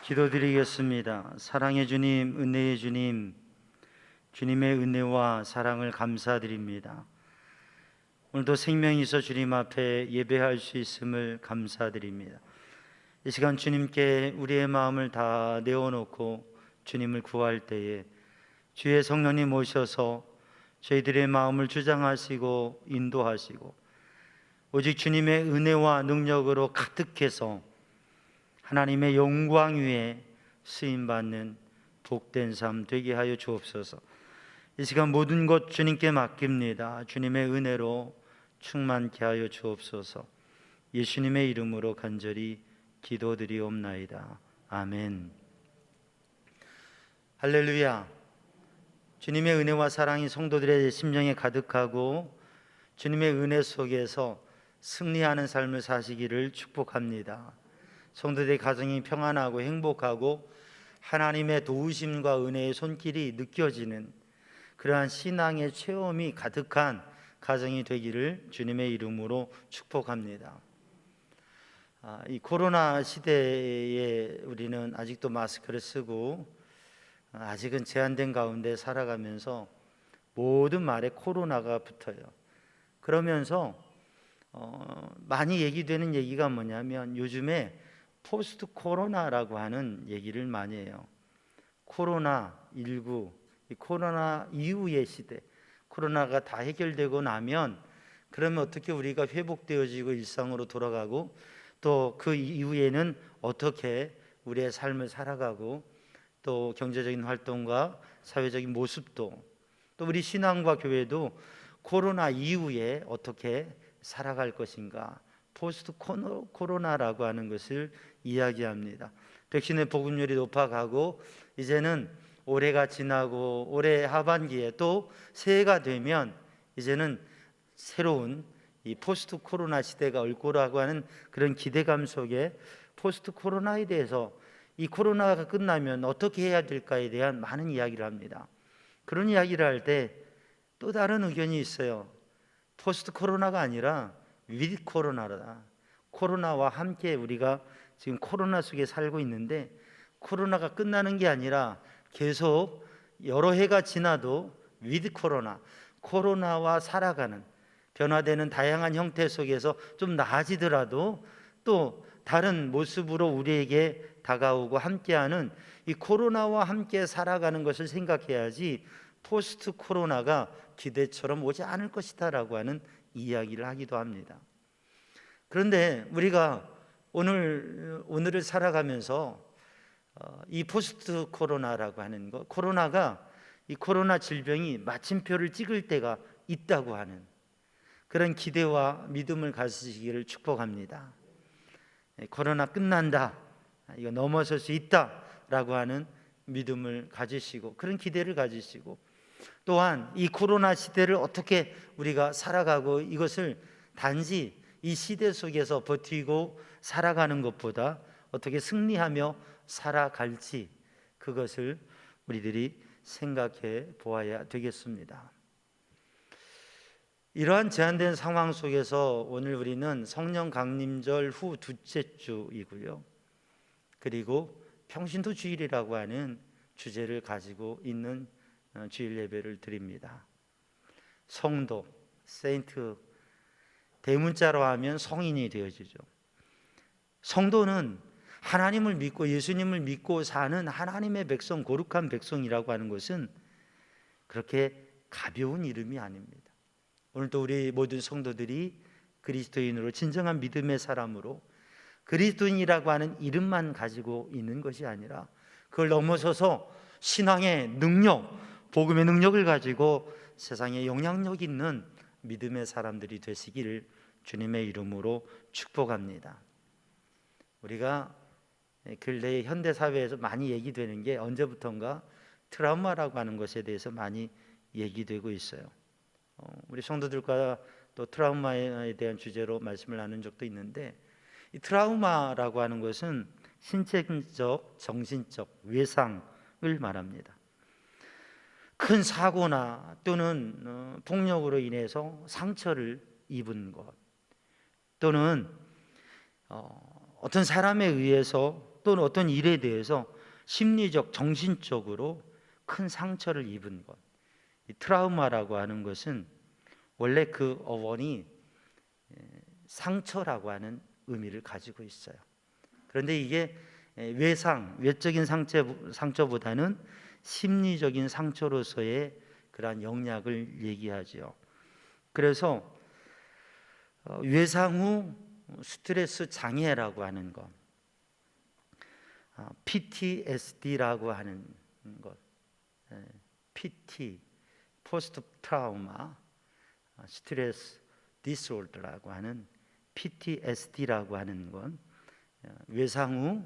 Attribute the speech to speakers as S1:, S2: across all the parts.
S1: 기도드리겠습니다. 사랑의 주님, 은혜의 주님, 주님의 은혜와 사랑을 감사드립니다. 오늘도 생명이 있어 주님 앞에 예배할 수 있음을 감사드립니다. 이 시간 주님께 우리의 마음을 다 내어놓고 주님을 구할 때에 주의 성령님 오셔서 저희들의 마음을 주장하시고 인도하시고 오직 주님의 은혜와 능력으로 가득해서 하나님의 영광 위에 쓰임받는 복된 삶 되게 하여 주옵소서. 이 시간 모든 것 주님께 맡깁니다. 주님의 은혜로 충만케 하여 주옵소서. 예수님의 이름으로 간절히 기도드리옵나이다. 아멘. 할렐루야. 주님의 은혜와 사랑이 성도들의 심령에 가득하고 주님의 은혜 속에서 승리하는 삶을 사시기를 축복합니다. 성도들의 가정이 평안하고 행복하고 하나님의 도우심과 은혜의 손길이 느껴지는 그러한 신앙의 체험이 가득한 가정이 되기를 주님의 이름으로 축복합니다. 이 코로나 시대에 우리는 아직도 마스크를 쓰고 아직은 제한된 가운데 살아가면서 모든 말에 코로나가 붙어요. 그러면서 많이 얘기되는 얘기가 뭐냐면 요즘에 포스트 코로나라고 하는 얘기를 많이 해요. 코로나19, 이 코로나 이후의 시대, 코로나가 다 해결되고 나면 그러면 어떻게 우리가 회복되어지고 일상으로 돌아가고 또 그 이후에는 어떻게 우리의 삶을 살아가고 또 경제적인 활동과 사회적인 모습도 또 우리 신앙과 교회도 코로나 이후에 어떻게 살아갈 것인가, 포스트 코로나라고 하는 것을 이야기합니다. 백신의 보급률이 높아가고 이제는 올해가 지나고 올해 하반기에 또 새해가 되면 이제는 새로운 이 포스트 코로나 시대가 올 거라고 하는 그런 기대감 속에 포스트 코로나에 대해서 이 코로나가 끝나면 어떻게 해야 될까에 대한 많은 이야기를 합니다. 그런 이야기를 할 때 또 다른 의견이 있어요. 포스트 코로나가 아니라 위드 코로나다. 코로나와 함께 우리가 지금 코로나 속에 살고 있는데 코로나가 끝나는 게 아니라 계속 여러 해가 지나도 위드 코로나, 코로나와 살아가는 변화되는 다양한 형태 속에서 좀 나아지더라도 또 다른 모습으로 우리에게 다가오고 함께하는 이 코로나와 함께 살아가는 것을 생각해야지 포스트 코로나가 기대처럼 오지 않을 것이다 라고 하는 이야기를 하기도 합니다. 그런데 우리가 오늘을 살아가면서 이 포스트 코로나라고 하는 것, 코로나가 이 코로나 질병이 마침표를 찍을 때가 있다고 하는 그런 기대와 믿음을 가지시기를 축복합니다. 코로나 끝난다, 이거 넘어설 수 있다라고 하는 믿음을 가지시고 그런 기대를 가지시고 또한 이 코로나 시대를 어떻게 우리가 살아가고 이것을 단지 이 시대 속에서 버티고 살아가는 것보다 어떻게 승리하며 살아갈지 그것을 우리들이 생각해 보아야 되겠습니다. 이러한 제한된 상황 속에서 오늘 우리는 성령 강림절 후 둘째 주이고요. 그리고 평신도 주일이라고 하는 주제를 가지고 있는 주일 예배를 드립니다. 성도, 세인트, 대문자로 하면 성인이 되어지죠. 성도는 하나님을 믿고 예수님을 믿고 사는 하나님의 백성, 거룩한 백성이라고 하는 것은 그렇게 가벼운 이름이 아닙니다. 오늘도 우리 모든 성도들이 그리스도인으로 진정한 믿음의 사람으로 그리스도인이라고 하는 이름만 가지고 있는 것이 아니라 그걸 넘어서서 신앙의 능력, 복음의 능력을 가지고 세상에 영향력 있는 믿음의 사람들이 되시기를 주님의 이름으로 축복합니다. 우리가 근래 현대 사회에서 많이 얘기되는 게 언제부턴가 트라우마라고 하는 것에 대해서 많이 얘기되고 있어요. 우리 성도들과 또 트라우마에 대한 주제로 말씀을 나눈 적도 있는데 이 트라우마라고 하는 것은 신체적, 정신적 외상을 말합니다. 큰 사고나 또는 폭력으로 인해서 상처를 입은 것 또는 어떤 사람에 의해서 또는 어떤 일에 대해서 심리적, 정신적으로 큰 상처를 입은 것, 이 트라우마라고 하는 것은 원래 그 어원이 상처라고 하는 의미를 가지고 있어요. 그런데 이게 외적인 상처보다는 심리적인 상처로서의 그러한 영향을 얘기하죠. 그래서 외상 후 스트레스 장애라고 하는 것, PTSD라고 하는 것, PT, 포스트 트라우마 스트레스 디스오더라고 하는 PTSD라고 하는 건 외상 후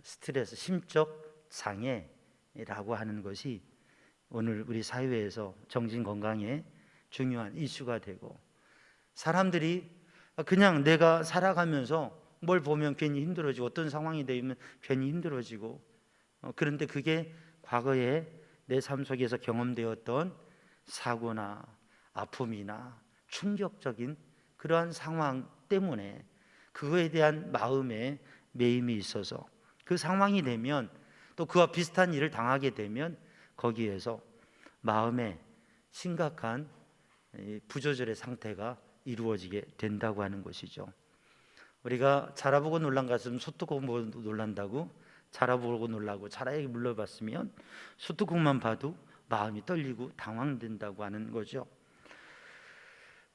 S1: 스트레스, 심적 장애라고 하는 것이 오늘 우리 사회에서 정신 건강에 중요한 이슈가 되고, 사람들이 그냥 내가 살아가면서 뭘 보면 괜히 힘들어지고 어떤 상황이 되면 괜히 힘들어지고, 그런데 그게 과거에 내 삶 속에서 경험되었던 사고나 아픔이나 충격적인 그러한 상황 때문에 그거에 대한 마음의 매임이 있어서 그 상황이 되면, 또 그와 비슷한 일을 당하게 되면 거기에서 마음에 심각한 부조절의 상태가 이루어지게 된다고 하는 것이죠. 우리가 자라보고 놀란 것은 소뚜껑 보고 놀란다고, 자라보고 놀라고 자라에게 물려봤으면 소뚜껑만 봐도 마음이 떨리고 당황된다고 하는 거죠.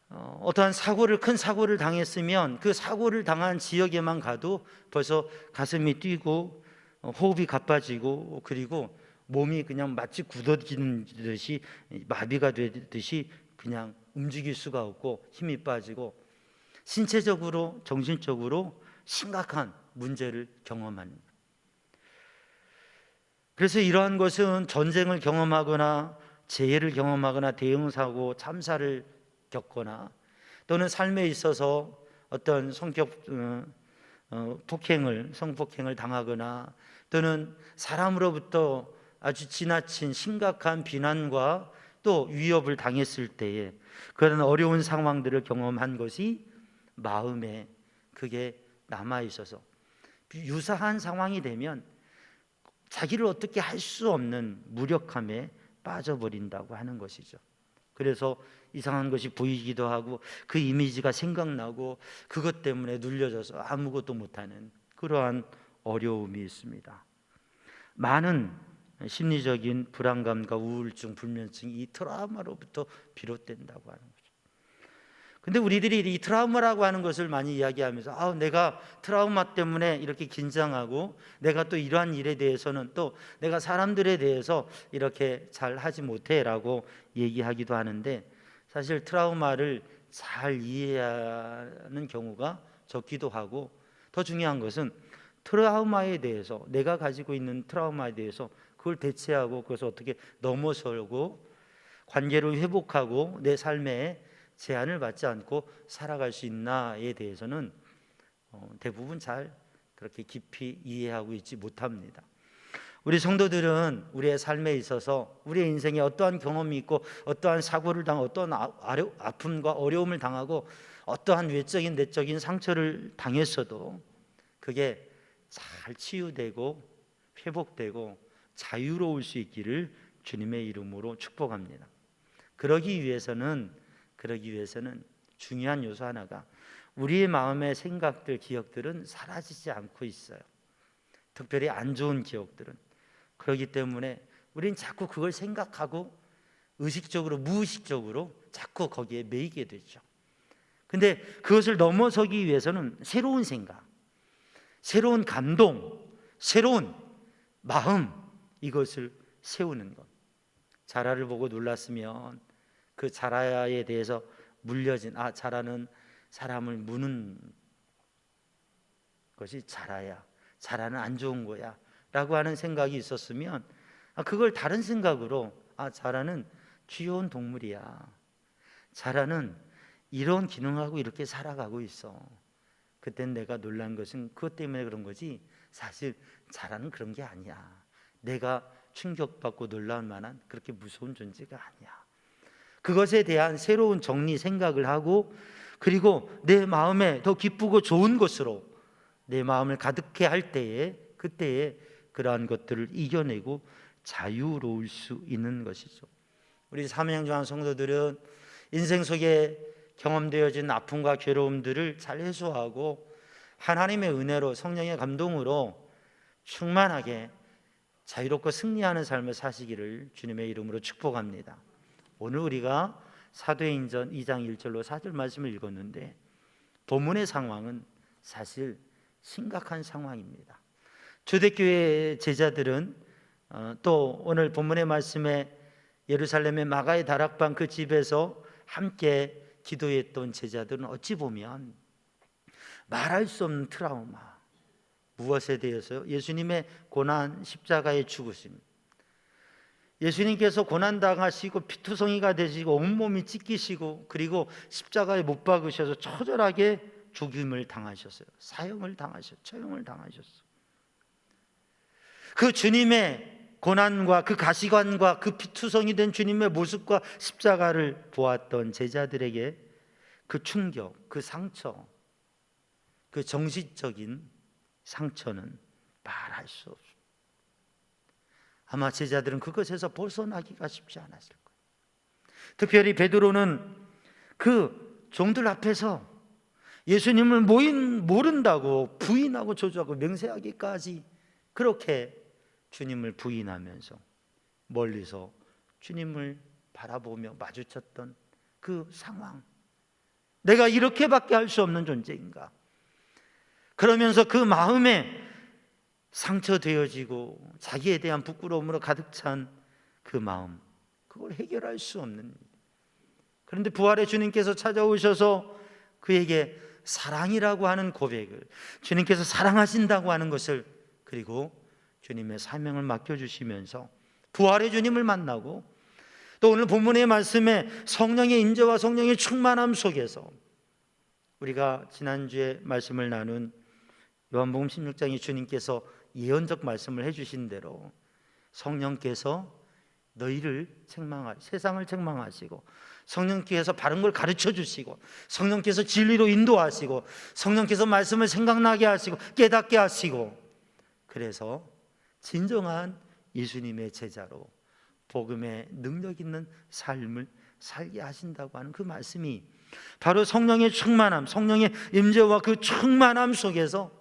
S1: 어떠한 큰 사고를 당했으면 그 사고를 당한 지역에만 가도 벌써 가슴이 뛰고 호흡이 가빠지고, 그리고 몸이 그냥 마치 굳어지는 듯이 마비가 되듯이 그냥 움직일 수가 없고 힘이 빠지고 신체적으로 정신적으로 심각한 문제를 경험합니다. 그래서 이러한 것은 전쟁을 경험하거나 재해를 경험하거나 대형사고, 참사를 겪거나, 또는 삶에 있어서 어떤 성폭행을 당하거나, 또는 사람으로부터 아주 지나친 심각한 비난과 또 위협을 당했을 때에 그런 어려운 상황들을 경험한 것이 마음에 그게 남아 있어서 유사한 상황이 되면 자기를 어떻게 할 수 없는 무력함에 빠져버린다고 하는 것이죠. 그래서 이상한 것이 보이기도 하고 그 이미지가 생각나고 그것 때문에 눌려져서 아무것도 못하는 그러한 어려움이 있습니다. 많은 심리적인 불안감과 우울증, 불면증이 이 트라우마로부터 비롯된다고 하는 거죠. 근데 우리들이 이 트라우마라고 하는 것을 많이 이야기하면서 내가 트라우마 때문에 이렇게 긴장하고, 내가 또 이러한 일에 대해서는 또 내가 사람들에 대해서 이렇게 잘 하지 못해라고 얘기하기도 하는데, 사실 트라우마를 잘 이해하는 경우가 적기도 하고, 더 중요한 것은 트라우마에 대해서, 내가 가지고 있는 트라우마에 대해서 그걸 대체하고 그것을 어떻게 넘어서고 관계를 회복하고 내 삶에 제한을 받지 않고 살아갈 수 있나에 대해서는 대부분 잘 그렇게 깊이 이해하고 있지 못합니다. 우리 성도들은 우리의 삶에 있어서 우리의 인생에 어떠한 경험이 있고 어떠한 사고를 당하고 어떠한 아픔과 어려움을 당하고 어떠한 외적인 내적인 상처를 당했어도 그게 잘 치유되고 회복되고 자유로울 수 있기를 주님의 이름으로 축복합니다. 그러기 위해서는 중요한 요소 하나가, 우리의 마음의 생각들, 기억들은 사라지지 않고 있어요. 특별히 안 좋은 기억들은. 그렇기 때문에 우리는 자꾸 그걸 생각하고 의식적으로, 무의식적으로 자꾸 거기에 매이게 되죠. 근데 그것을 넘어서기 위해서는 새로운 생각, 새로운 감동, 새로운 마음, 이것을 세우는 것. 자라를 보고 놀랐으면 그 자라에 대해서 물려진, 자라는 사람을 무는 것이 자라야, 자라는 안 좋은 거야 라고 하는 생각이 있었으면 그걸 다른 생각으로, 자라는 귀여운 동물이야, 자라는 이런 기능하고 이렇게 살아가고 있어, 그땐 내가 놀란 것은 그것 때문에 그런 거지 사실 자라는 그런 게 아니야, 내가 충격받고 놀랄 만한 그렇게 무서운 존재가 아니야. 그것에 대한 새로운 정리 생각을 하고, 그리고 내 마음에 더 기쁘고 좋은 것으로 내 마음을 가득해 할 때에, 그때에 그러한 것들을 이겨내고 자유로울 수 있는 것이죠. 우리 사명조한 성도들은 인생 속에 경험되어진 아픔과 괴로움들을 잘 해소하고 하나님의 은혜로, 성령의 감동으로 충만하게 자유롭고 승리하는 삶을 사시기를 주님의 이름으로 축복합니다. 오늘 우리가 사도행전 2장 1절로 4절 말씀을 읽었는데 본문의 상황은 사실 심각한 상황입니다. 초대교회 제자들은 또 오늘 본문의 말씀에 예루살렘의 마가의 다락방 그 집에서 함께 기도했던 제자들은 어찌 보면 말할 수 없는 트라우마, 무엇에 대해서요? 예수님의 고난, 십자가의 죽으심, 예수님께서 고난당하시고 피투성이가 되시고 온몸이 찢기시고 그리고 십자가에 못 박으셔서 처절하게 죽임을 당하셨어요. 사형을 당하셨어요. 처형을 당하셨어요. 그 주님의 고난과 그 가시관과 그 피투성이 된 주님의 모습과 십자가를 보았던 제자들에게 그 충격, 그 상처, 그 정신적인 상처는 말할 수 없습니다. 아마 제자들은 그것에서 벗어나기가 쉽지 않았을 거예요. 특별히 베드로는 그 종들 앞에서 예수님을 모른다고 부인하고 저주하고 맹세하기까지 그렇게 주님을 부인하면서 멀리서 주님을 바라보며 마주쳤던 그 상황, 내가 이렇게밖에 할 수 없는 존재인가? 그러면서 그 마음에 상처되어지고 자기에 대한 부끄러움으로 가득 찬 그 마음, 그걸 해결할 수 없는 일. 그런데 부활의 주님께서 찾아오셔서 그에게 사랑이라고 하는 고백을, 주님께서 사랑하신다고 하는 것을, 그리고 주님의 사명을 맡겨주시면서 부활의 주님을 만나고 또 오늘 본문의 말씀에 성령의 임재와 성령의 충만함 속에서 우리가 지난주에 말씀을 나눈 요한복음 16장에 주님께서 예언적 말씀을 해주신 대로 성령께서 너희를 세상을 책망하시고 성령께서 바른 걸 가르쳐 주시고 성령께서 진리로 인도하시고 성령께서 말씀을 생각나게 하시고 깨닫게 하시고, 그래서 진정한 예수님의 제자로 복음의 능력 있는 삶을 살게 하신다고 하는 그 말씀이 바로 성령의 충만함, 성령의 임재와 그 충만함 속에서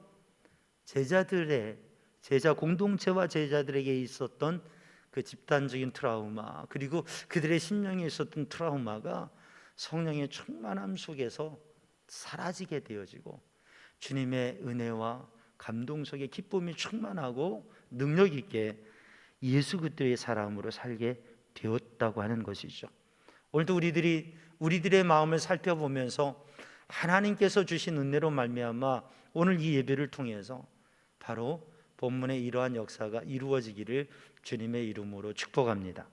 S1: 제자 공동체와 제자들에게 있었던 그 집단적인 트라우마, 그리고 그들의 심령에 있었던 트라우마가 성령의 충만함 속에서 사라지게 되어지고 주님의 은혜와 감동 속에 기쁨이 충만하고 능력 있게 예수 그리스도의 사람으로 살게 되었다고 하는 것이죠. 오늘도 우리들의 마음을 살펴보면서 하나님께서 주신 은혜로 말미암아 오늘 이 예배를 통해서 바로 본문의 이러한 역사가 이루어지기를 주님의 이름으로 축복합니다.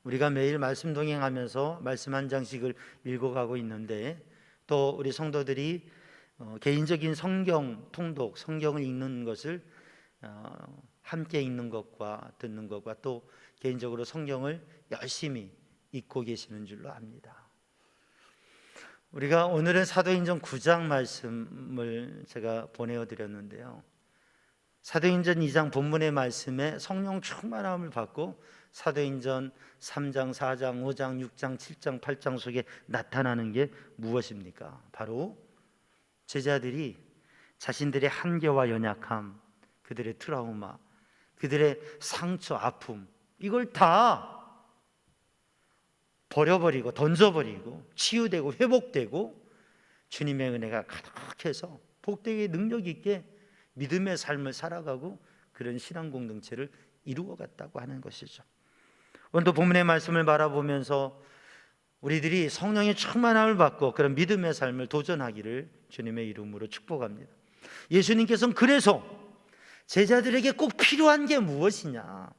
S1: 우리가 매일 말씀 동행하면서 말씀 한 장씩을 읽어가고 있는데, 또 우리 성도들이 개인적인 성경 통독, 성경을 읽는 것을 함께 읽는 것과 듣는 것과 또 개인적으로 성경을 열심히 읽고 계시는 줄로 압니다. 우리가 오늘은 사도행전 9장 말씀을 제가 보내드렸는데요, 사도행전 2장 본문의 말씀에 성령 충만함을 받고 사도행전 3장, 4장, 5장, 6장, 7장, 8장 속에 나타나는 게 무엇입니까? 바로 제자들이 자신들의 한계와 연약함, 그들의 트라우마, 그들의 상처, 아픔, 이걸 다 버려버리고 던져버리고 치유되고 회복되고 주님의 은혜가 가득해서 복되게 능력 있게 믿음의 삶을 살아가고 그런 신앙 공동체를 이루어갔다고 하는 것이죠. 오늘도 본문의 말씀을 바라보면서 우리들이 성령의 충만함을 받고 그런 믿음의 삶을 도전하기를 주님의 이름으로 축복합니다. 예수님께서는 그래서 제자들에게 꼭 필요한 게 무엇이냐,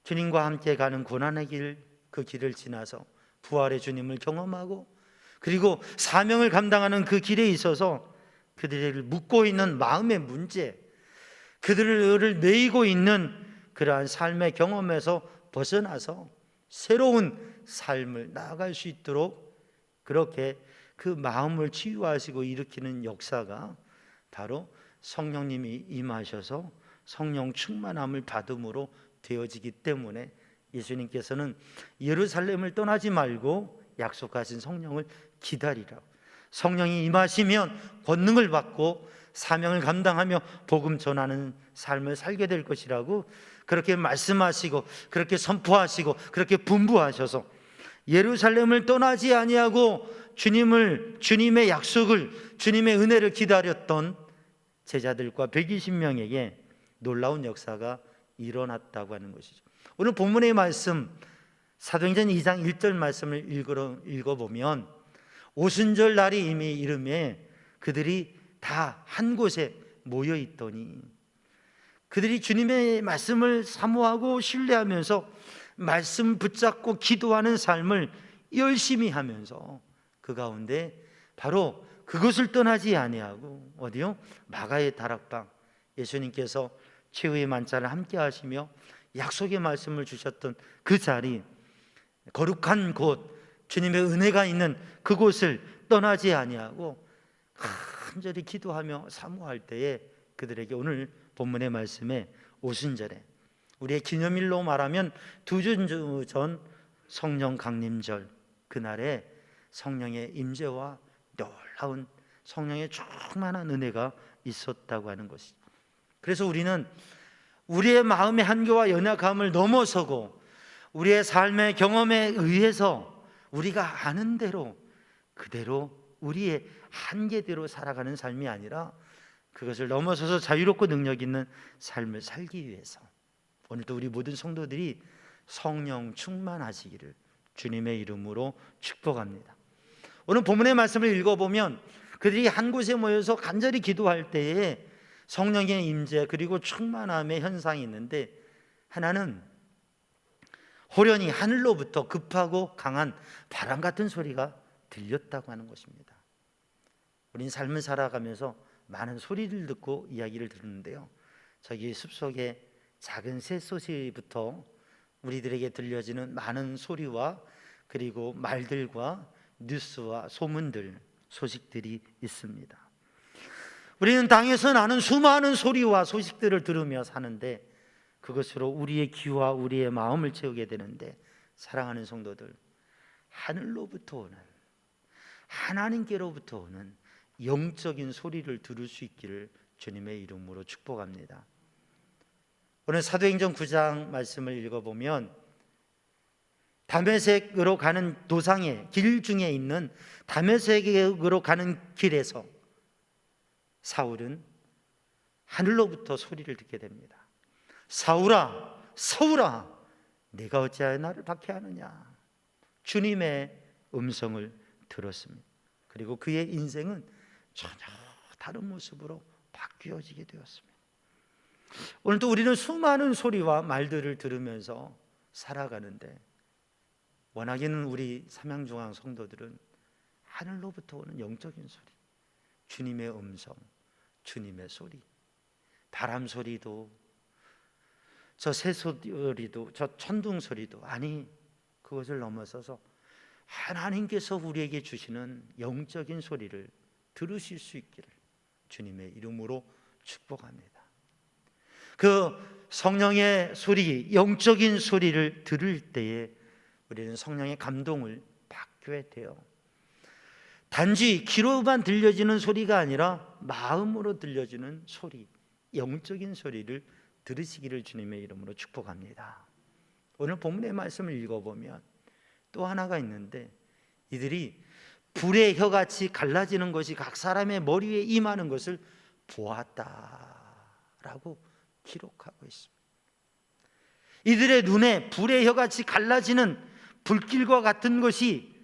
S1: 주님과 함께 가는 고난의 길, 그 길을 지나서 부활의 주님을 경험하고 그리고 사명을 감당하는 그 길에 있어서 그들을 묻고 있는 마음의 문제, 그들을 매이고 있는 그러한 삶의 경험에서 벗어나서 새로운 삶을 나아갈 수 있도록 그렇게 그 마음을 치유하시고 일으키는 역사가 바로 성령님이 임하셔서 성령 충만함을 받음으로 되어지기 때문에 예수님께서는 예루살렘을 떠나지 말고 약속하신 성령을 기다리라고, 성령이 임하시면 권능을 받고 사명을 감당하며 복음 전하는 삶을 살게 될 것이라고 그렇게 말씀하시고 그렇게 선포하시고 그렇게 분부하셔서 예루살렘을 떠나지 아니하고 주님의 약속을, 주님의 은혜를 기다렸던 제자들과 120명에게 놀라운 역사가 일어났다고 하는 것이죠. 오늘 본문의 말씀 사도행전 2장 1절 말씀을 읽어보면 오순절 날이 이미 이름에 그들이 다 한 곳에 모여 있더니, 그들이 주님의 말씀을 사모하고 신뢰하면서 말씀 붙잡고 기도하는 삶을 열심히 하면서 그 가운데 바로 그것을 떠나지 아니하고 어디요? 마가의 다락방, 예수님께서 최후의 만찬을 함께 하시며 약속의 말씀을 주셨던 그 자리, 거룩한 곳, 주님의 은혜가 있는 그곳을 떠나지 아니하고 간절히 기도하며 사모할 때에 그들에게 오늘 본문의 말씀에 오순절에, 우리의 기념일로 말하면 2주 전 성령 강림절, 그날에 성령의 임재와 놀라운 성령의 충만한 은혜가 있었다고 하는 것이죠. 그래서 우리는 우리의 마음의 한계와 연약함을 넘어서고 우리의 삶의 경험에 의해서 우리가 아는 대로 그대로 우리의 한계대로 살아가는 삶이 아니라 그것을 넘어서서 자유롭고 능력 있는 삶을 살기 위해서 오늘도 우리 모든 성도들이 성령 충만하시기를 주님의 이름으로 축복합니다. 오늘 본문의 말씀을 읽어보면 그들이 한 곳에 모여서 간절히 기도할 때에 성령의 임재 그리고 충만함의 현상이 있는데, 하나는 호련히 하늘로부터 급하고 강한 바람 같은 소리가 들렸다고 하는 것입니다. 우린 삶을 살아가면서 많은 소리를 듣고 이야기를 들었는데요, 저기 숲속에 작은 새소리부터 우리들에게 들려지는 많은 소리와 그리고 말들과 뉴스와 소문들, 소식들이 있습니다. 우리는 땅에서 나는 수많은 소리와 소식들을 들으며 사는데 그것으로 우리의 귀와 우리의 마음을 채우게 되는데, 사랑하는 성도들, 하늘로부터 오는, 하나님께로부터 오는 영적인 소리를 들을 수 있기를 주님의 이름으로 축복합니다. 오늘 사도행전 9장 말씀을 읽어보면 다메섹으로 가는 도상의 길 중에 있는 다메섹으로 가는 길에서 사울은 하늘로부터 소리를 듣게 됩니다. 사울아, 사울아, 내가 어찌하여 나를 박해하느냐. 주님의 음성을 들었습니다. 그리고 그의 인생은 전혀 다른 모습으로 바뀌어지게 되었습니다. 오늘도 우리는 수많은 소리와 말들을 들으면서 살아가는데, 워낙에는 우리 삼양중앙 성도들은 하늘로부터 오는 영적인 소리, 주님의 음성, 주님의 소리, 바람 소리도, 저 새소리도, 저 천둥 소리도, 아니 그것을 넘어서서 하나님께서 우리에게 주시는 영적인 소리를 들으실 수 있기를 주님의 이름으로 축복합니다. 그 성령의 소리, 영적인 소리를 들을 때에 우리는 성령의 감동을 받게 돼요. 단지 귀로만 들려지는 소리가 아니라 마음으로 들려지는 소리, 영적인 소리를 들으시기를 주님의 이름으로 축복합니다. 오늘 본문의 말씀을 읽어보면 또 하나가 있는데, 이들이 불의 혀같이 갈라지는 것이 각 사람의 머리 위에 임하는 것을 보았다라고 기록하고 있습니다. 이들의 눈에 불의 혀같이 갈라지는 불길과 같은 것이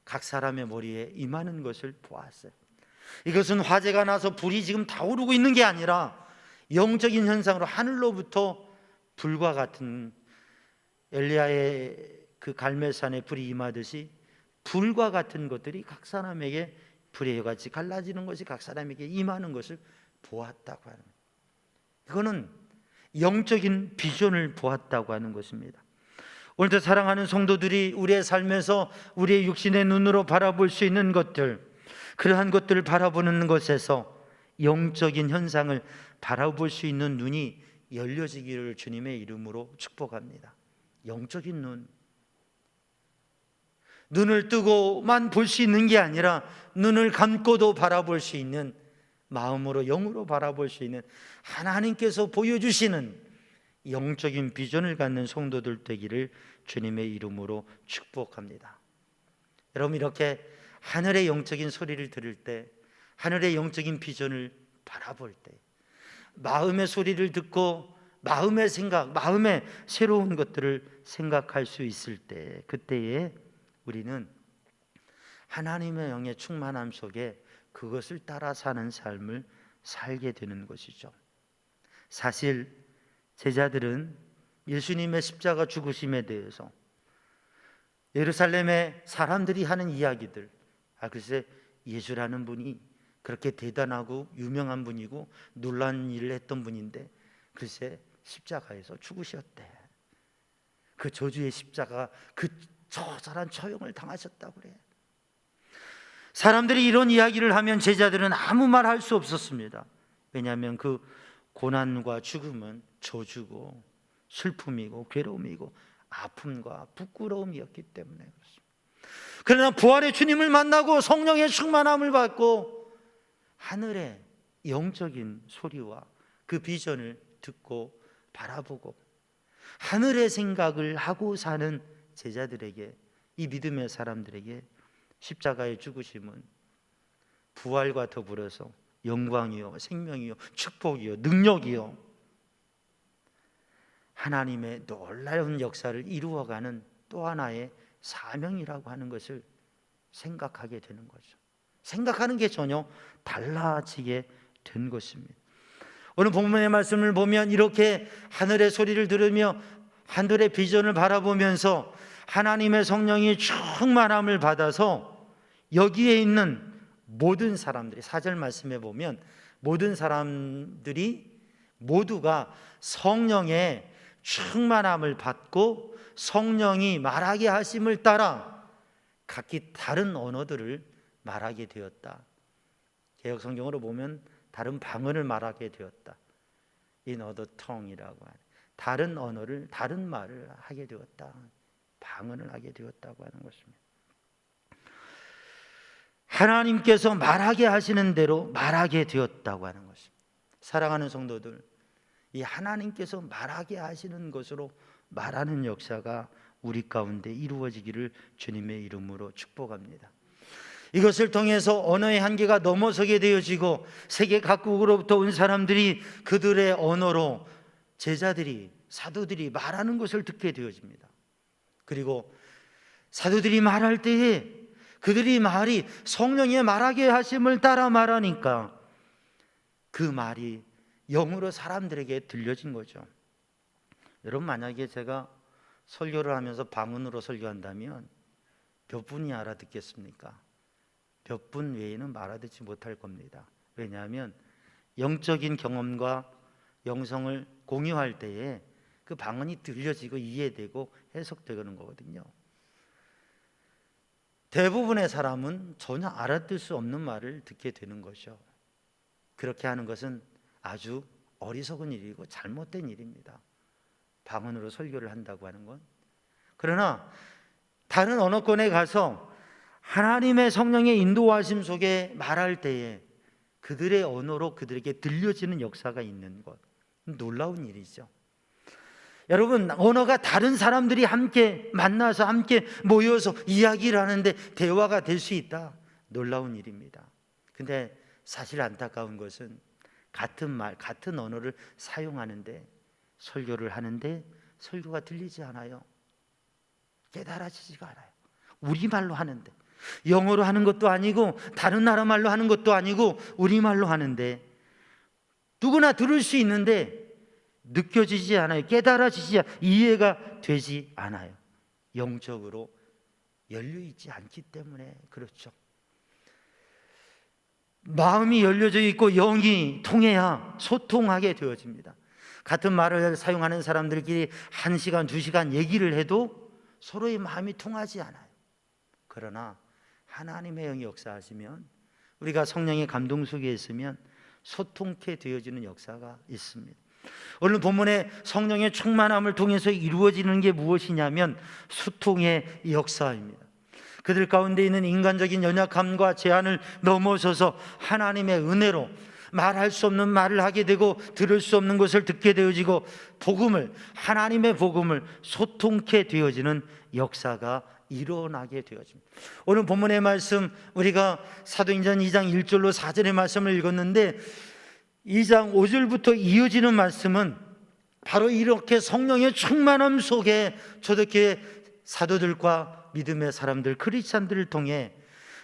S1: 각 사람의 머리에 임하는 것을 보았어요. 이것은 화재가 나서 불이 지금 타오르고 있는 게 아니라 영적인 현상으로 하늘로부터 불과 같은, 엘리야의 그 갈멜산에 불이 임하듯이 불과 같은 것들이 각 사람에게 불의 혀같이 갈라지는 것이 각 사람에게 임하는 것을 보았다고 하는, 이거는 영적인 비전을 보았다고 하는 것입니다. 오늘도 사랑하는 성도들이 우리의 삶에서 우리의 육신의 눈으로 바라볼 수 있는 것들, 그러한 것들을 바라보는 것에서 영적인 현상을 바라볼 수 있는 눈이 열려지기를 주님의 이름으로 축복합니다. 영적인 눈을 뜨고만 볼 수 있는 게 아니라 눈을 감고도 바라볼 수 있는, 마음으로 영으로 바라볼 수 있는 하나님께서 보여주시는 영적인 비전을 갖는 성도들 되기를 주님의 이름으로 축복합니다. 여러분, 이렇게 하늘의 영적인 소리를 들을 때, 하늘의 영적인 비전을 바라볼 때, 마음의 소리를 듣고 마음의 생각, 마음의 새로운 것들을 생각할 수 있을 때, 그때에 우리는 하나님의 영의 충만함 속에 그것을 따라 사는 삶을 살게 되는 것이죠. 사실 제자들은 예수님의 십자가 죽으심에 대해서 예루살렘의 사람들이 하는 이야기들, 글쎄 예수라는 분이 그렇게 대단하고 유명한 분이고 놀라운 일을 했던 분인데 글쎄 십자가에서 죽으셨대. 그 저주의 십자가, 그 처절한 처형을 당하셨다고 그래. 사람들이 이런 이야기를 하면 제자들은 아무 말 할 수 없었습니다. 왜냐하면 그 고난과 죽음은 저주고 슬픔이고 괴로움이고 아픔과 부끄러움이었기 때문에 그렇습니다. 그러나 부활의 주님을 만나고 성령의 충만함을 받고 하늘의 영적인 소리와 그 비전을 듣고 바라보고 하늘의 생각을 하고 사는 제자들에게, 이 믿음의 사람들에게 십자가의 죽으심은 부활과 더불어서 영광이요, 생명이요, 축복이요, 능력이요, 하나님의 놀라운 역사를 이루어가는 또 하나의 사명이라고 하는 것을 생각하게 되는 거죠. 생각하는 게 전혀 달라지게 된 것입니다. 오늘 본문의 말씀을 보면 이렇게 하늘의 소리를 들으며 하늘의 비전을 바라보면서 하나님의 성령이 충만함을 받아서 여기에 있는 모든 사람들이, 4절 말씀에 보면 모든 사람들이 모두가 성령의 충만함을 받고 성령이 말하게 하심을 따라 각기 다른 언어들을 말하게 되었다. 개역 성경으로 보면 다른 방언을 말하게 되었다. In other tongue이라고 하는, 다른 언어를, 다른 말을 하게 되었다. 방언을 하게 되었다고 하는 것입니다. 하나님께서 말하게 하시는 대로 말하게 되었다고 하는 것입니다. 사랑하는 성도들, 이 하나님께서 말하게 하시는 것으로 말하는 역사가 우리 가운데 이루어지기를 주님의 이름으로 축복합니다. 이것을 통해서 언어의 한계가 넘어서게 되어지고 세계 각국으로부터 온 사람들이 그들의 언어로 제자들이, 사도들이 말하는 것을 듣게 되어집니다. 그리고 사도들이 말할 때에 그들이 말이 성령의 말하게 하심을 따라 말하니까 그 말이 영으로 사람들에게 들려진 거죠. 여러분, 만약에 제가 설교를 하면서 방언으로 설교한다면 몇 분이 알아듣겠습니까? 몇 분 외에는 알아듣지 못할 겁니다. 왜냐하면 영적인 경험과 영성을 공유할 때에 그 방언이 들려지고 이해되고 해석되는 거거든요. 대부분의 사람은 전혀 알아들 수 없는 말을 듣게 되는 것이죠. 그렇게 하는 것은 아주 어리석은 일이고 잘못된 일입니다. 방언으로 설교를 한다고 하는 건. 그러나 다른 언어권에 가서 하나님의 성령의 인도하심 속에 말할 때에 그들의 언어로 그들에게 들려지는 역사가 있는 것, 놀라운 일이죠. 여러분, 언어가 다른 사람들이 함께 만나서 함께 모여서 이야기를 하는데 대화가 될 수 있다, 놀라운 일입니다. 근데 사실 안타까운 것은 같은 말, 같은 언어를 사용하는데, 설교를 하는데 설교가 들리지 않아요. 깨달아지지가 않아요. 우리말로 하는데, 영어로 하는 것도 아니고 다른 나라 말로 하는 것도 아니고 우리말로 하는데 누구나 들을 수 있는데 느껴지지 않아요. 깨달아지지, 이해가 되지 않아요. 영적으로 열려있지 않기 때문에 그렇죠. 마음이 열려져 있고 영이 통해야 소통하게 되어집니다. 같은 말을 사용하는 사람들끼리 1시간, 2시간 얘기를 해도 서로의 마음이 통하지 않아요. 그러나 하나님의 영이 역사하시면 우리가 성령의 감동 속에 있으면 소통케 되어지는 역사가 있습니다. 오늘 본문의 성령의 충만함을 통해서 이루어지는 게 무엇이냐면 소통의 역사입니다. 그들 가운데 있는 인간적인 연약함과 제한을 넘어서서 하나님의 은혜로 말할 수 없는 말을 하게 되고 들을 수 없는 것을 듣게 되어지고 하나님의 복음을 소통케 되어지는 역사가 일어나게 되어집니다. 오늘 본문의 말씀, 우리가 사도행전 2장 1절로 4절의 말씀을 읽었는데 2장 5절부터 이어지는 말씀은 바로 이렇게 성령의 충만함 속에 초대교회 사도들과 믿음의 사람들, 크리스찬들을 통해,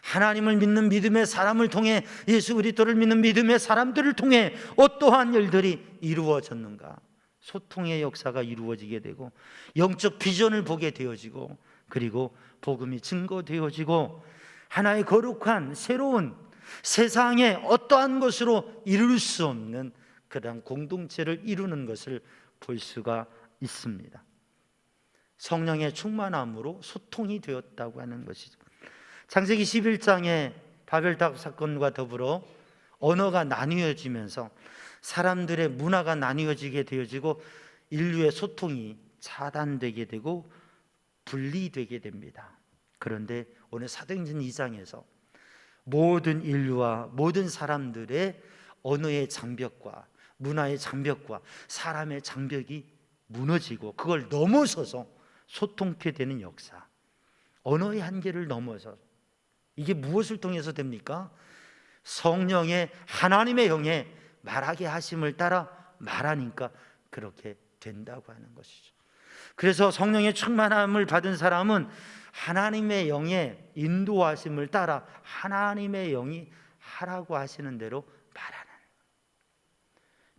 S1: 하나님을 믿는 믿음의 사람을 통해, 예수 그리스도를 믿는 믿음의 사람들을 통해 어떠한 일들이 이루어졌는가? 소통의 역사가 이루어지게 되고 영적 비전을 보게 되어지고, 그리고 복음이 증거되어지고 하나의 거룩한 새로운 세상에 어떠한 것으로 이룰 수 없는 그런 공동체를 이루는 것을 볼 수가 있습니다. 성령의 충만함으로 소통이 되었다고 하는 것이죠. 창세기 11장에 바벨탑 사건과 더불어 언어가 나뉘어지면서 사람들의 문화가 나뉘어지게 되어지고 인류의 소통이 차단되게 되고 분리되게 됩니다. 그런데 오늘 사도행전 2장에서 모든 인류와 모든 사람들의 언어의 장벽과 문화의 장벽과 사람의 장벽이 무너지고 그걸 넘어서서 소통케 되는 역사, 언어의 한계를 넘어서, 이게 무엇을 통해서 됩니까? 성령의, 하나님의 영의 말하게 하심을 따라 말하니까 그렇게 된다고 하는 것이죠. 그래서 성령의 충만함을 받은 사람은 하나님의 영의 인도하심을 따라 하나님의 영이 하라고 하시는 대로 말하는.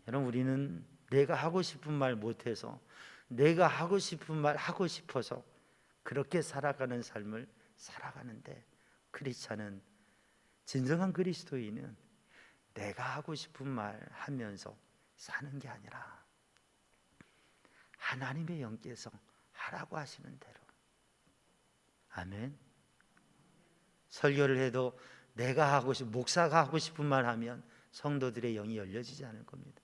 S1: 여러분, 우리는 내가 하고 싶은 말 못해서, 내가 하고 싶은 말 하고 싶어서 그렇게 살아가는 삶을 살아가는데, 크리스찬은, 진정한 그리스도인은 내가 하고 싶은 말 하면서 사는 게 아니라 하나님의 영께서 하라고 하시는 대로. 아멘. 설교를 해도 목사가 하고 싶은 말 하면 성도들의 영이 열려지지 않을 겁니다.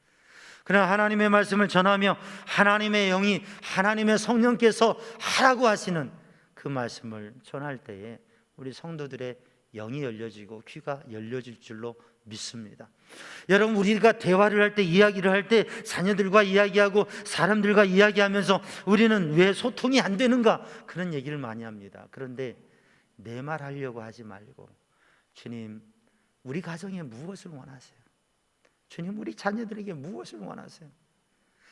S1: 그러나 하나님의 말씀을 전하며 하나님의 영이, 하나님의 성령께서 하라고 하시는 그 말씀을 전할 때에 우리 성도들의 영이 열려지고 귀가 열려질 줄로 믿습니다. 여러분, 우리가 대화를 할 때, 이야기를 할 때 자녀들과 이야기하고 사람들과 이야기하면서 우리는 왜 소통이 안 되는가? 그런 얘기를 많이 합니다. 그런데 내 말 하려고 하지 말고, 주님, 우리 가정에 무엇을 원하세요? 주님, 우리 자녀들에게 무엇을 원하세요?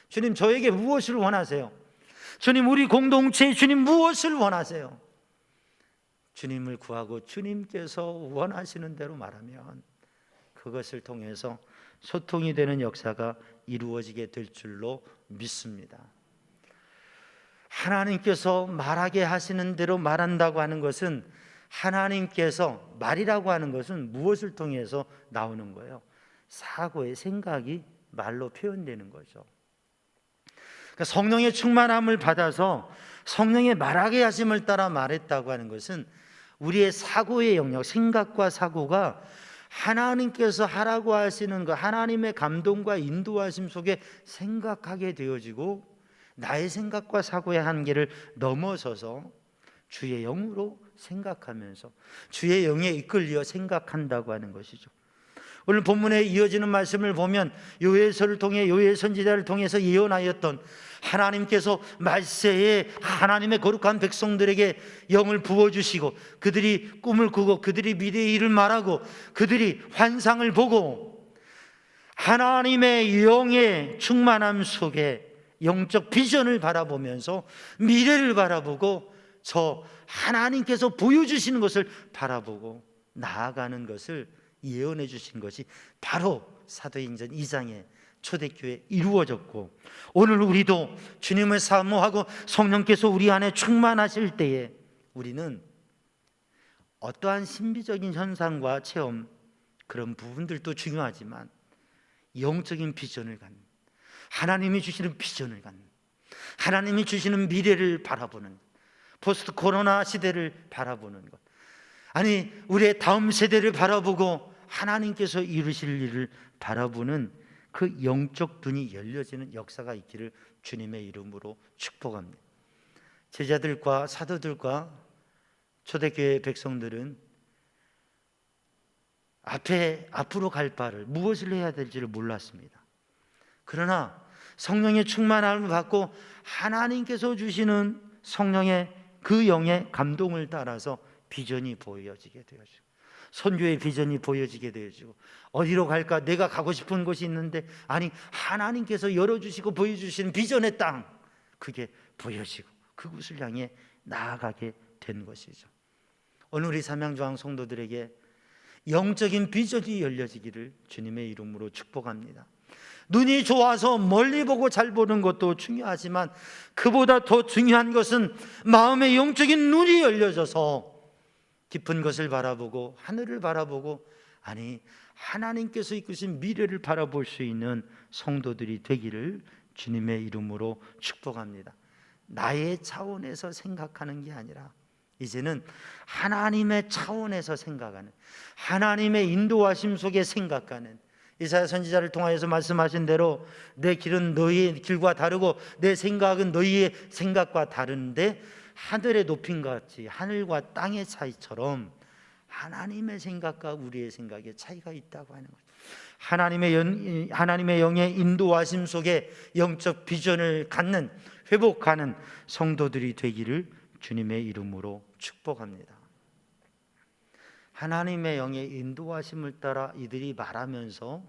S1: 주님, 저에게 무엇을 원하세요? 주님, 우리 공동체에 주님 무엇을 원하세요? 주님을 구하고 주님께서 원하시는 대로 말하면 그것을 통해서 소통이 되는 역사가 이루어지게 될 줄로 믿습니다. 하나님께서 말하게 하시는 대로 말한다고 하는 것은, 하나님께서 말이라고 하는 것은 무엇을 통해서 나오는 거예요? 사고의 생각이 말로 표현되는 거죠. 그러니까 성령의 충만함을 받아서 성령의 말하게 하심을 따라 말했다고 하는 것은 우리의 사고의 영역, 생각과 사고가 하나님께서 하라고 하시는 것, 하나님의 감동과 인도하심 속에 생각하게 되어지고 나의 생각과 사고의 한계를 넘어서서 주의 영으로 생각하면서 주의 영에 이끌려 생각한다고 하는 것이죠. 오늘 본문에 이어지는 말씀을 보면 요엘서를 통해, 요엘 선지자를 통해서 예언하였던 하나님께서 말세에 하나님의 거룩한 백성들에게 영을 부어주시고 그들이 꿈을 꾸고 그들이 미래의 일을 말하고 그들이 환상을 보고 하나님의 영의 충만함 속에 영적 비전을 바라보면서 미래를 바라보고 저 하나님께서 보여주시는 것을 바라보고 나아가는 것을 예언해 주신 것이 바로 사도행전 2장에 초대교회에 이루어졌고, 오늘 우리도 주님을 사모하고 성령께서 우리 안에 충만하실 때에 우리는 어떠한 신비적인 현상과 체험, 그런 부분들도 중요하지만 영적인 비전을 갖는, 하나님이 주시는 비전을 갖는, 하나님이 주시는 미래를 바라보는, 포스트 코로나 시대를 바라보는 것, 아니 우리의 다음 세대를 바라보고 하나님께서 이루실 일을 바라보는 그 영적 눈이 열려지는 역사가 있기를 주님의 이름으로 축복합니다. 제자들과 사도들과 초대교회 백성들은 앞으로 갈 바를 무엇을 해야 될지를 몰랐습니다. 그러나 성령의 충만함을 받고 하나님께서 주시는 성령의 그 영의 감동을 따라서 비전이 보여지게 되어지고, 선교의 비전이 보여지게 되어지고, 어디로 갈까? 내가 가고 싶은 곳이 있는데, 아니 하나님께서 열어주시고 보여주시는 비전의 땅, 그게 보여지고 그곳을 향해 나아가게 된 것이죠. 오늘 우리 삼양조항 성도들에게 영적인 비전이 열려지기를 주님의 이름으로 축복합니다. 눈이 좋아서 멀리 보고 잘 보는 것도 중요하지만 그보다 더 중요한 것은 마음의 영적인 눈이 열려져서 깊은 것을 바라보고 하늘을 바라보고, 아니 하나님께서 이끄신 미래를 바라볼 수 있는 성도들이 되기를 주님의 이름으로 축복합니다. 나의 차원에서 생각하는 게 아니라 이제는 하나님의 차원에서 생각하는, 하나님의 인도하심 속에 생각하는, 이사야 선지자를 통하여서 말씀하신 대로 내 길은 너희의 길과 다르고 내 생각은 너희의 생각과 다른데 하늘의 높임과 같이 하늘과 땅의 차이처럼 하나님의 생각과 우리의 생각에 차이가 있다고 하는 거죠. 하나님의 영의 인도하심 속에 영적 비전을 갖는, 회복하는 성도들이 되기를 주님의 이름으로 축복합니다. 하나님의 영의 인도하심을 따라 이들이 말하면서,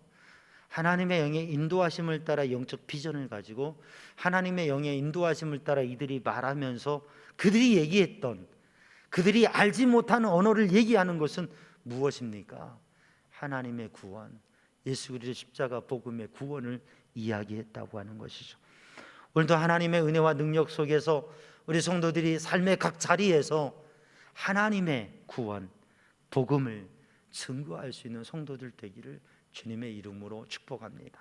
S1: 하나님의 영의 인도하심을 따라 영적 비전을 가지고 하나님의 영의 인도하심을 따라 이들이 말하면서 그들이 얘기했던, 그들이 알지 못하는 언어를 얘기하는 것은 무엇입니까? 하나님의 구원, 예수 그리스도의 십자가 복음의 구원을 이야기했다고 하는 것이죠. 오늘도 하나님의 은혜와 능력 속에서 우리 성도들이 삶의 각 자리에서 하나님의 구원, 복음을 증거할 수 있는 성도들 되기를 주님의 이름으로 축복합니다.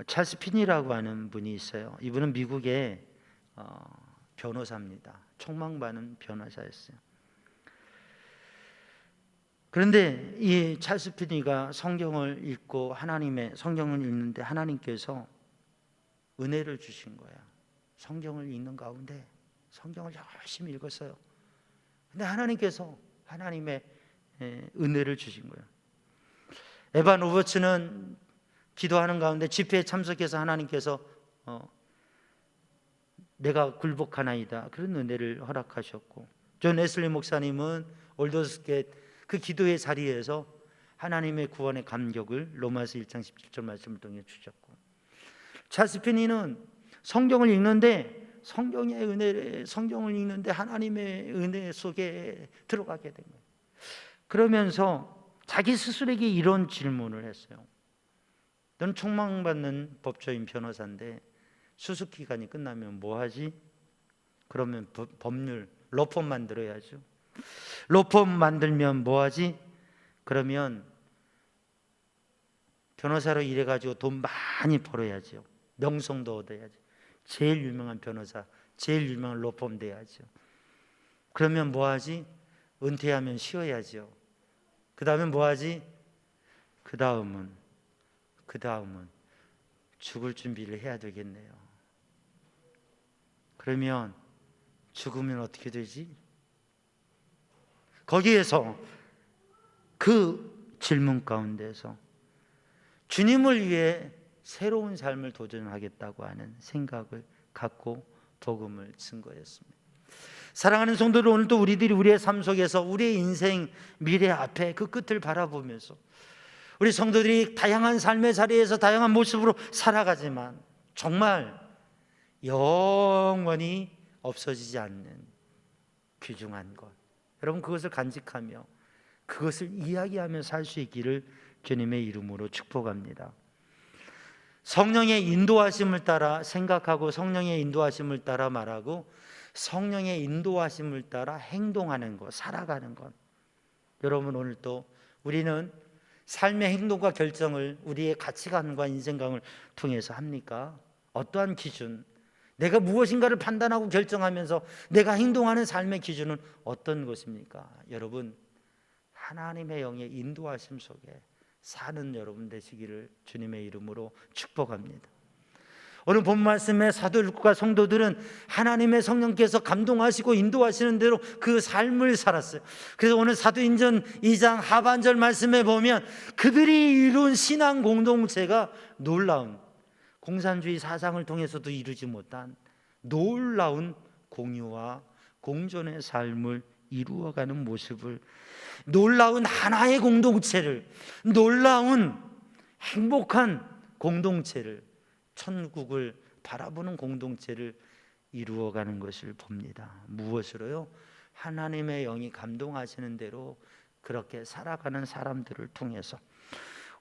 S1: 찰스 피니라고 하는 분이 있어요. 이분은 미국의 변호사입니다. 총망받은 변호사였어요. 그런데 이 찰스 피니가 성경을 읽고 성경을 읽는데 하나님께서 은혜를 주신 거야. 성경을 읽는 가운데 성경을 열심히 읽었어요. 근데 하나님께서 하나님의 은혜를 주신 거예요. 에반 로버츠는 기도하는 가운데 집회에 참석해서 하나님께서 내가 굴복하나이다, 그런 은혜를 허락하셨고, 존 웨슬리 목사님은 올더스겟 그 기도의 자리에서 하나님의 구원의 감격을 로마서 1장 17절 말씀을 통해 주셨고, 찰스 피니는 성경을 읽는데 성경을 읽는데 하나님의 은혜 속에 들어가게 된 거예요. 그러면서 자기 스스로에게 이런 질문을 했어요. 넌 총망받는 법조인 변호사인데 수습 기간이 끝나면 뭐 하지? 그러면 법률 로펌 만들어야죠. 로펌 만들면 뭐 하지? 그러면 변호사로 일해가지고 돈 많이 벌어야죠. 명성도 얻어야죠. 제일 유명한 변호사, 제일 유명한 로펌 돼야죠. 그러면 뭐 하지? 은퇴하면 쉬어야죠. 그 다음에 뭐 하지? 그 다음은 죽을 준비를 해야 되겠네요. 그러면 죽으면 어떻게 되지? 거기에서 그 질문 가운데서 주님을 위해 새로운 삶을 도전하겠다고 하는 생각을 갖고 복음을 증거했습니다. 사랑하는 성도들, 오늘도 우리들이 우리의 삶 속에서 우리의 인생 미래 앞에 그 끝을 바라보면서 우리 성도들이 다양한 삶의 자리에서 다양한 모습으로 살아가지만 정말 영원히 없어지지 않는 귀중한 것, 여러분 그것을 간직하며 그것을 이야기하며 살 수 있기를 주님의 이름으로 축복합니다. 성령의 인도하심을 따라 생각하고 성령의 인도하심을 따라 말하고 성령의 인도하심을 따라 행동하는 것, 살아가는 것. 여러분 오늘도 우리는 삶의 행동과 결정을 우리의 가치관과 인생관을 통해서 합니까? 어떠한 기준, 내가 무엇인가를 판단하고 결정하면서 내가 행동하는 삶의 기준은 어떤 것입니까? 여러분, 하나님의 영의 인도하심 속에 사는 여러분 되시기를 주님의 이름으로 축복합니다. 오늘 본 말씀에 사도 루카 성도들은 하나님의 성령께서 감동하시고 인도하시는 대로 그 삶을 살았어요. 그래서 오늘 사도행전 2장 하반절 말씀에 보면 그들이 이룬 신앙 공동체가 놀라운, 공산주의 사상을 통해서도 이루지 못한 놀라운 공유와 공존의 삶을 이루어가는 모습을, 놀라운 하나의 공동체를, 놀라운 행복한 공동체를, 천국을 바라보는 공동체를 이루어가는 것을 봅니다. 무엇으로요? 하나님의 영이 감동하시는 대로 그렇게 살아가는 사람들을 통해서.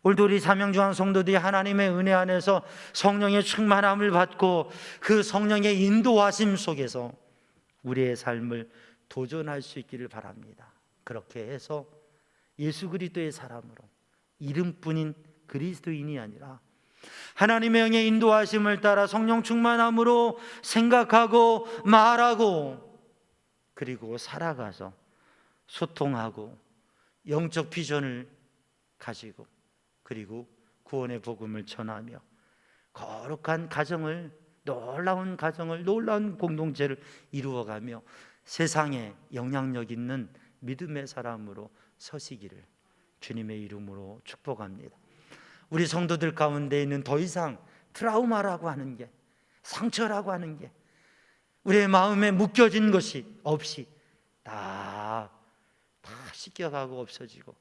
S1: 오늘도 우리 사명중앙 성도들이 하나님의 은혜 안에서 성령의 충만함을 받고 그 성령의 인도하심 속에서 우리의 삶을 도전할 수 있기를 바랍니다. 그렇게 해서 예수 그리스도의 사람으로, 이름뿐인 그리스도인이 아니라 하나님의 영의 인도하심을 따라 성령 충만함으로 생각하고 말하고 그리고 살아가서 소통하고 영적 비전을 가지고 그리고 구원의 복음을 전하며 거룩한 가정을, 놀라운 가정을, 놀라운 공동체를 이루어가며 세상에 영향력 있는 믿음의 사람으로 서시기를 주님의 이름으로 축복합니다. 우리 성도들 가운데 있는 더 이상 트라우마라고 하는 게, 상처라고 하는 게, 우리의 마음에 묶여진 것이 없이 다 씻겨가고 없어지고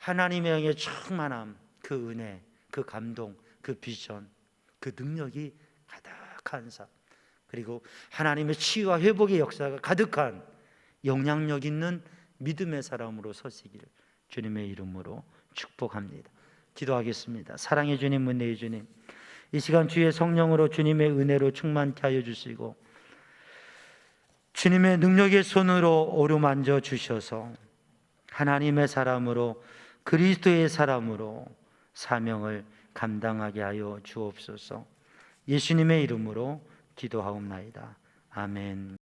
S1: 하나님의 영의 충만함, 그 은혜, 그 감동, 그 비전, 그 능력이 가득한 삶, 그리고 하나님의 치유와 회복의 역사가 가득한 영향력 있는 믿음의 사람으로 서시기를 주님의 이름으로 축복합니다. 기도하겠습니다. 사랑의 주님, 은혜의 주님, 이 시간 주의 성령으로 주님의 은혜로 충만케 하여 주시고 주님의 능력의 손으로 어루만져 주셔서 하나님의 사람으로, 그리스도의 사람으로 사명을 감당하게 하여 주옵소서. 예수님의 이름으로 기도하옵나이다. 아멘.